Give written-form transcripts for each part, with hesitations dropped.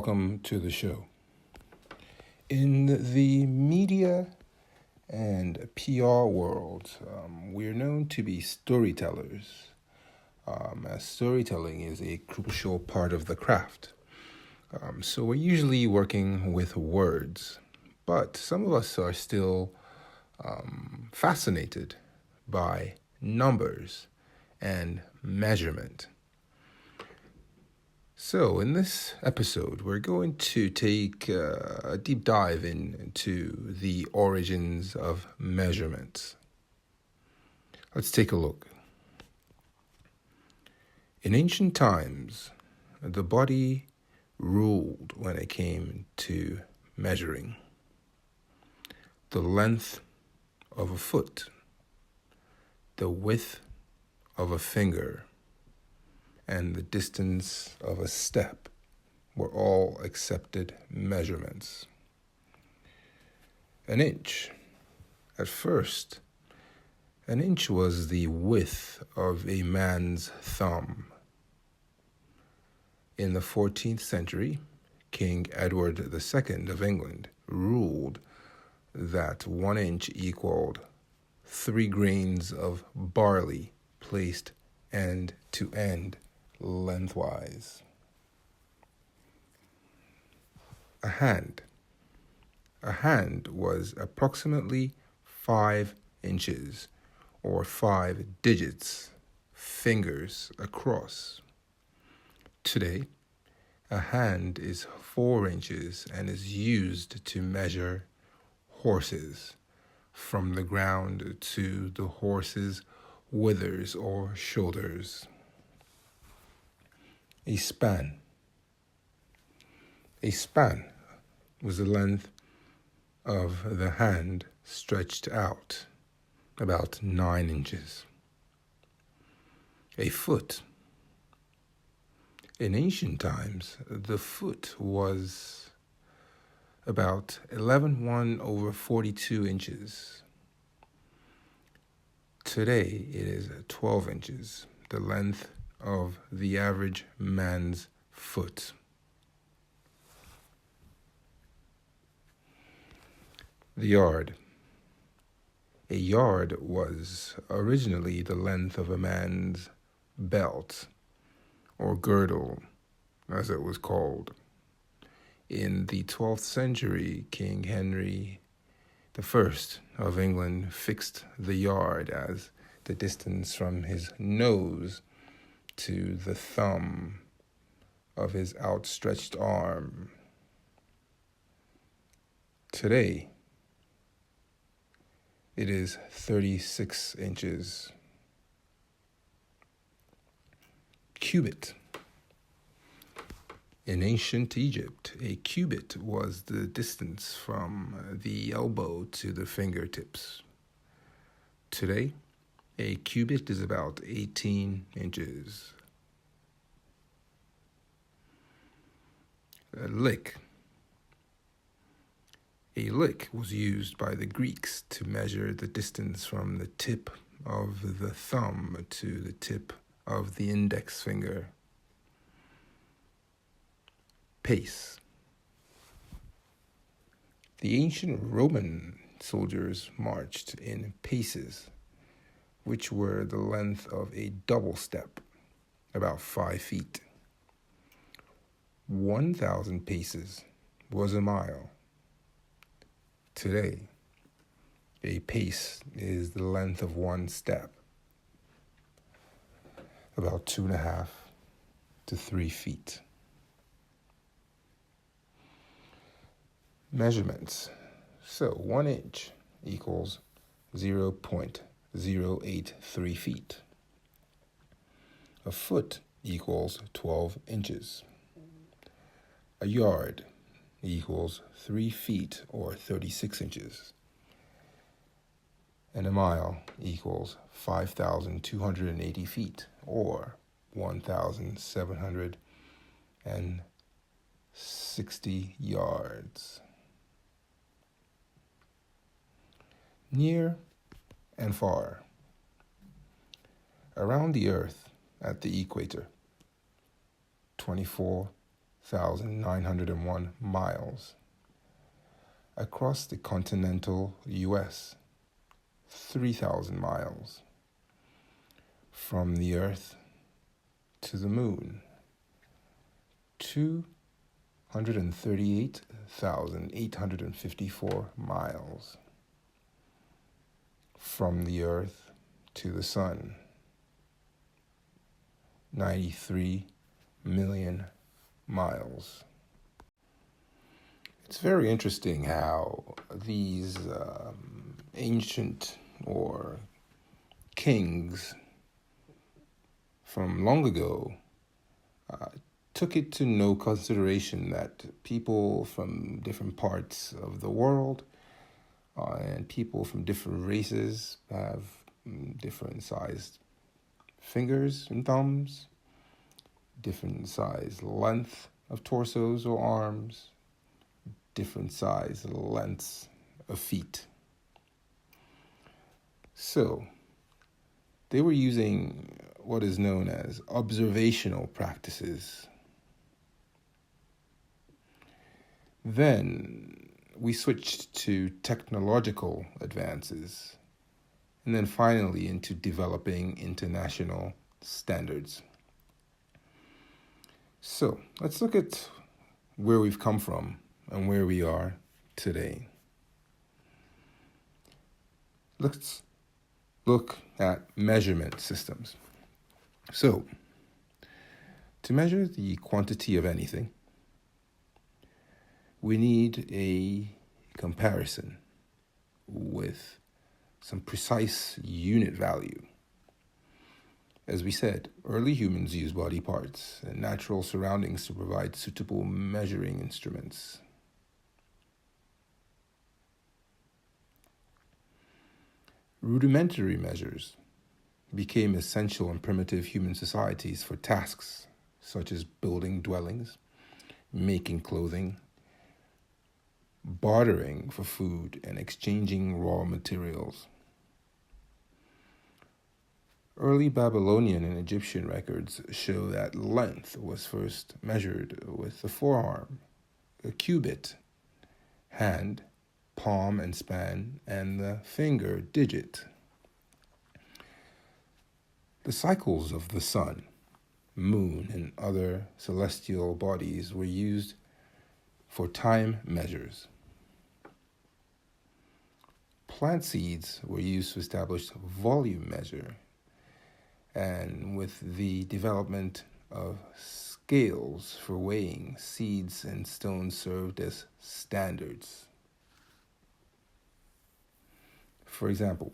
welcome to the show. In the media and PR world, we're known to be storytellers, as storytelling is a crucial part of the craft. So we're usually working with words, but some of us are still fascinated by numbers and measurement. So, in this episode, we're going to take a deep dive into the origins of measurements. Let's take a look. In ancient times, the body ruled when it came to measuring. The length of a foot, the width of a finger, and the distance of a step were all accepted measurements. An inch. At first, an inch was the width of a man's thumb. In the 14th century, King Edward II of England ruled that 1 inch equaled 3 grains of barley placed end to end lengthwise. A hand. A hand was approximately 5 inches or 5 digits, fingers across. Today, a hand is 4 inches and is used to measure horses from the ground to the horse's withers or shoulders. A span. A span was the length of the hand stretched out, about 9 inches. A foot. In ancient times, the foot was about 11/1/42 inches. Today, it is 12 inches, the length of the average man's foot. The yard. A yard was originally the length of a man's belt, or girdle, as it was called. In the 12th century, King Henry I of England fixed the yard as the distance from his nose to the thumb of his outstretched arm. Today, it is 36 inches. Cubit. In ancient Egypt, a cubit was the distance from the elbow to the fingertips. Today, a cubit is about 18 inches. A lick. A lick was used by the Greeks to measure the distance from the tip of the thumb to the tip of the index finger. Pace. The ancient Roman soldiers marched in paces, which were the length of a double step, about 5 feet. 1,000 paces was a mile. Today, a pace is the length of 1 step, about 2.5 to 3 feet. Measurements. So 1 inch equals 0.083 feet. A foot equals 12 inches. A yard equals 3 feet or 36 inches. And a mile equals 5,280 feet or 1,760 yards. Near and far. Around the earth at the equator, 24 2,901 miles. Across the continental U.S., 3,000 miles. From the Earth to the Moon, 238,854 miles. From the Earth to the Sun, 93 million miles. It's very interesting how these ancient or kings from long ago took it to no consideration that people from different parts of the world and people from different races have different sized fingers and thumbs, different size length of torsos or arms, different size lengths of feet. So they were using what is known as observational practices. Then we switched to technological advances, and then finally into developing international standards. So let's look at where we've come from and where we are today. Let's look at measurement systems. So, to measure the quantity of anything, we need a comparison with some precise unit value. As we said, early humans used body parts and natural surroundings to provide suitable measuring instruments. Rudimentary measures became essential in primitive human societies for tasks such as building dwellings, making clothing, bartering for food, and exchanging raw materials. Early Babylonian and Egyptian records show that length was first measured with the forearm, a cubit, hand, palm and span, and the finger digit. The cycles of the sun, moon, and other celestial bodies were used for time measures. Plant seeds were used to establish volume measure, and with the development of scales for weighing, seeds and stones served as standards. For example,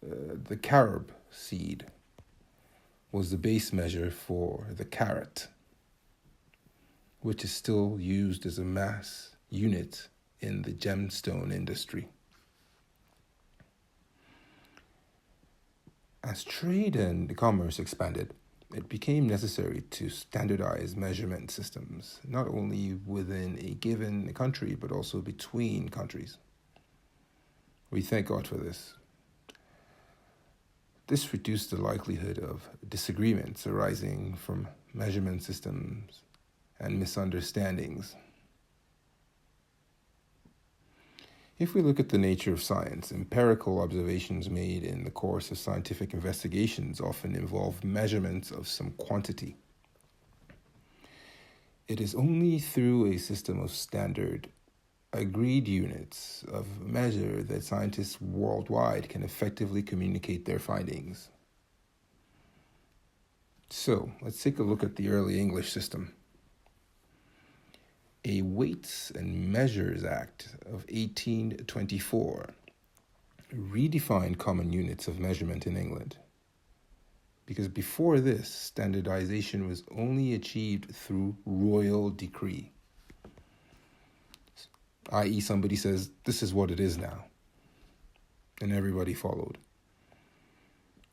the carob seed was the base measure for the carat, which is still used as a mass unit in the gemstone industry. As trade and commerce expanded, it became necessary to standardize measurement systems, not only within a given country, but also between countries. We thank God for this. This reduced the likelihood of disagreements arising from measurement systems and misunderstandings. If we look at the nature of science, empirical observations made in the course of scientific investigations often involve measurements of some quantity. It is only through a system of standard, agreed units of measure that scientists worldwide can effectively communicate their findings. So, let's take a look at the early English system. A Weights and Measures Act of 1824 redefined common units of measurement in England, because before this, standardization was only achieved through royal decree, i.e. somebody says, this is what it is now, and everybody followed.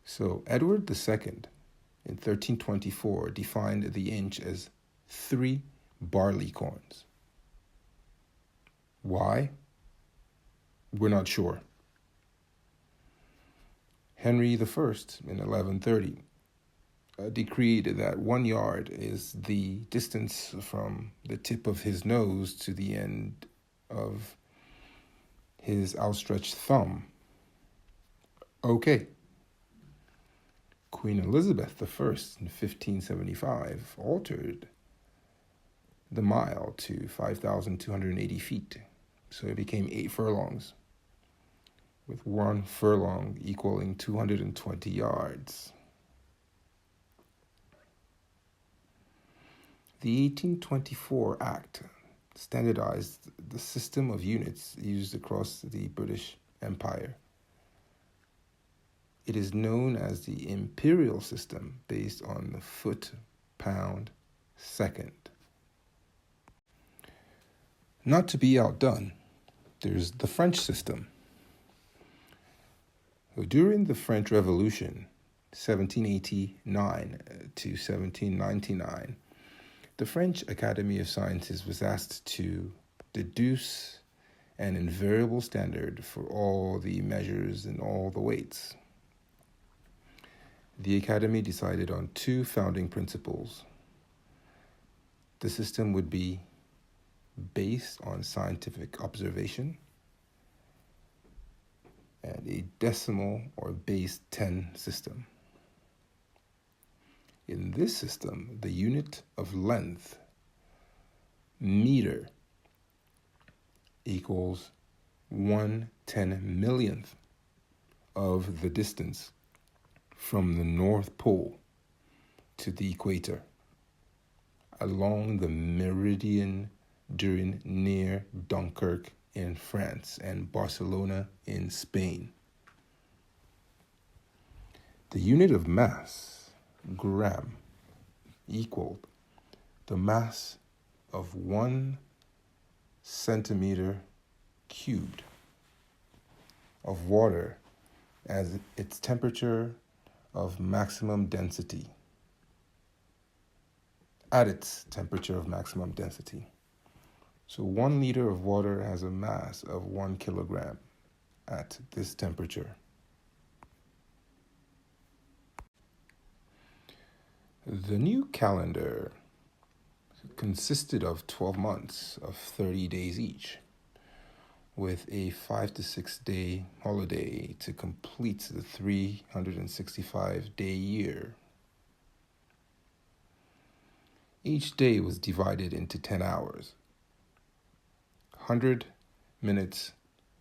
So Edward II in 1324 defined the inch as 3 barley corns. Why? We're not sure. Henry I in 1130 decreed that 1 yard is the distance from the tip of his nose to the end of his outstretched thumb. Okay. Queen Elizabeth I in 1575 altered the mile to 5,280 feet, so it became 8 furlongs, with 1 furlong equaling 220 yards. The 1824 Act standardized the system of units used across the British Empire. It is known as the imperial system, based on the foot, pound, second. Not to be outdone, there's the French system. During the French Revolution, 1789 to 1799, the French Academy of Sciences was asked to deduce an invariable standard for all the measures and all the weights. The Academy decided on 2 founding principles. The system would be based on scientific observation, and a decimal or base 10 system. In this system, the unit of length, meter, equals 1/10,000,000th of the distance from the North Pole to the equator along the meridian during near Dunkirk in France and Barcelona in Spain. The unit of mass, gram, equaled the mass of 1 centimeter cubed of water as its temperature of maximum density, at its temperature of maximum density. So 1 liter of water has a mass of 1 kilogram at this temperature. The new calendar consisted of 12 months of 30 days each, with a 5 to 6 day holiday to complete the 365-day year. Each day was divided into 10 hours, 100 minutes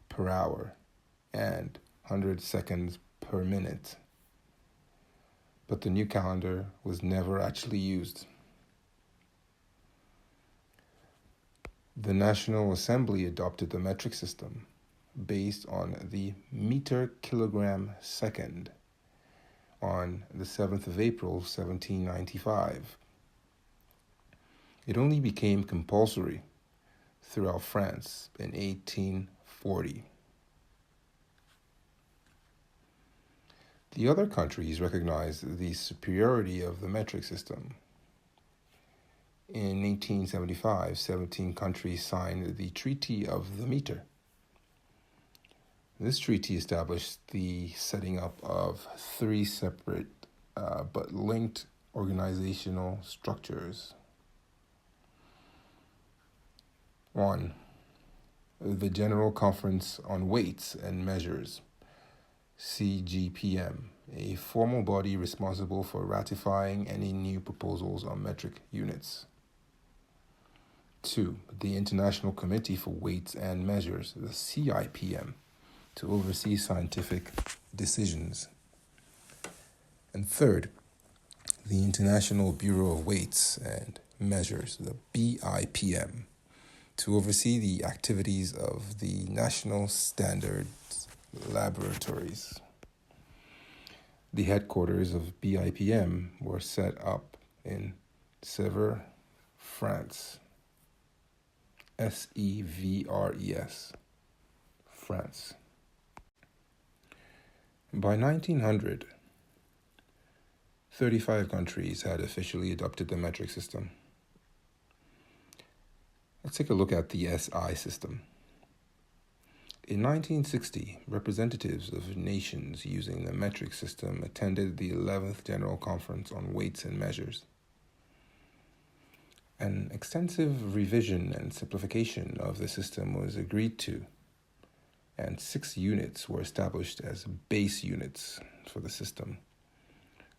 per hour, and 100 seconds per minute. But the new calendar was never actually used. The National Assembly adopted the metric system based on the meter kilogram second on the 7th of April, 1795. It only became compulsory throughout France in 1840. The other countries recognized the superiority of the metric system. In 1875, 17 countries signed the Treaty of the Meter. This treaty established the setting up of 3 separate but linked organizational structures. 1. The General Conference on Weights and Measures, CGPM, a formal body responsible for ratifying any new proposals on metric units. 2. The International Committee for Weights and Measures, the CIPM, to oversee scientific decisions. And 3rd, the International Bureau of Weights and Measures, the BIPM, to oversee the activities of the National Standards Laboratories. The headquarters of BIPM were set up in Sèvres, France. Sevres, France. By 1900, 35 countries had officially adopted the metric system. Let's take a look at the SI system. In 1960, representatives of nations using the metric system attended the 11th General Conference on Weights and Measures. An extensive revision and simplification of the system was agreed to, and 6 units were established as base units for the system,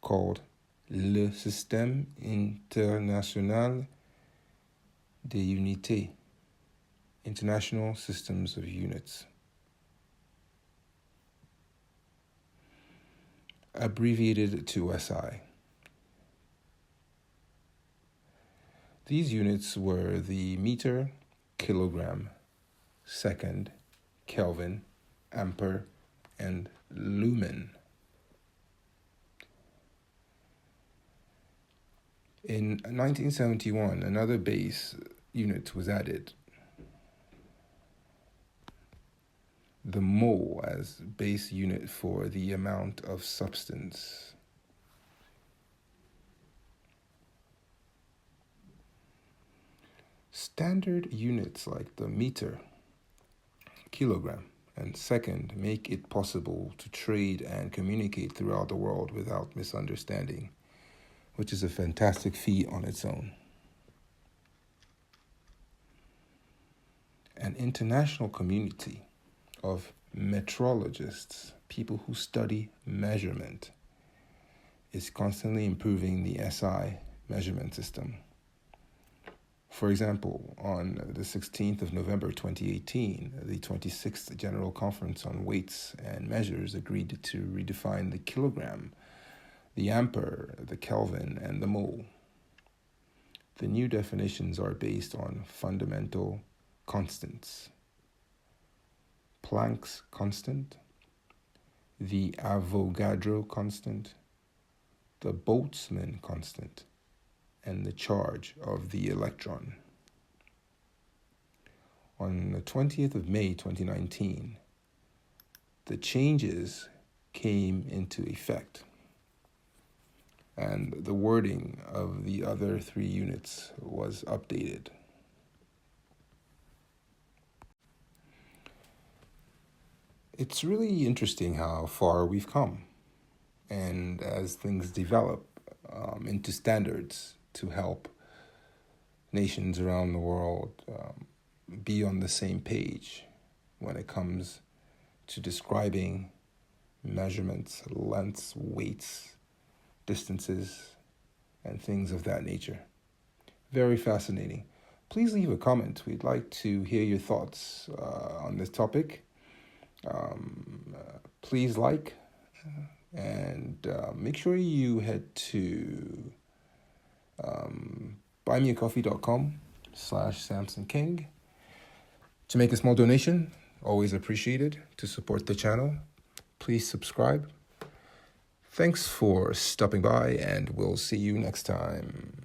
called Le Système International des Unités, International Systems of Units. Abbreviated to SI. These units were the meter, kilogram, second, Kelvin, ampere, and lumen. In 1971, another base unit was added, the mole as base unit for the amount of substance. Standard units like the meter, kilogram, and second make it possible to trade and communicate throughout the world without misunderstanding, which is a fantastic feat on its own. An international community of metrologists, people who study measurement, is constantly improving the SI measurement system. For example, on the 16th of November 2018, the 26th General Conference on Weights and Measures agreed to redefine the kilogram, the ampere, the Kelvin, and the mole. The new definitions are based on fundamental constants: Planck's constant, the Avogadro constant, the Boltzmann constant, and the charge of the electron. On the 20th of May 2019, the changes came into effect, and the wording of the other 3 units was updated. It's really interesting how far we've come, and as things develop into standards to help nations around the world be on the same page when it comes to describing measurements, lengths, weights, distances, and things of that nature. Very fascinating. Please leave a comment. We'd like to hear your thoughts on this topic. Please like and make sure you head to buymeacoffee.com/Samson King to make a small donation. Always appreciated to support the channel. Please subscribe. Thanks for stopping by, and we'll see you next time.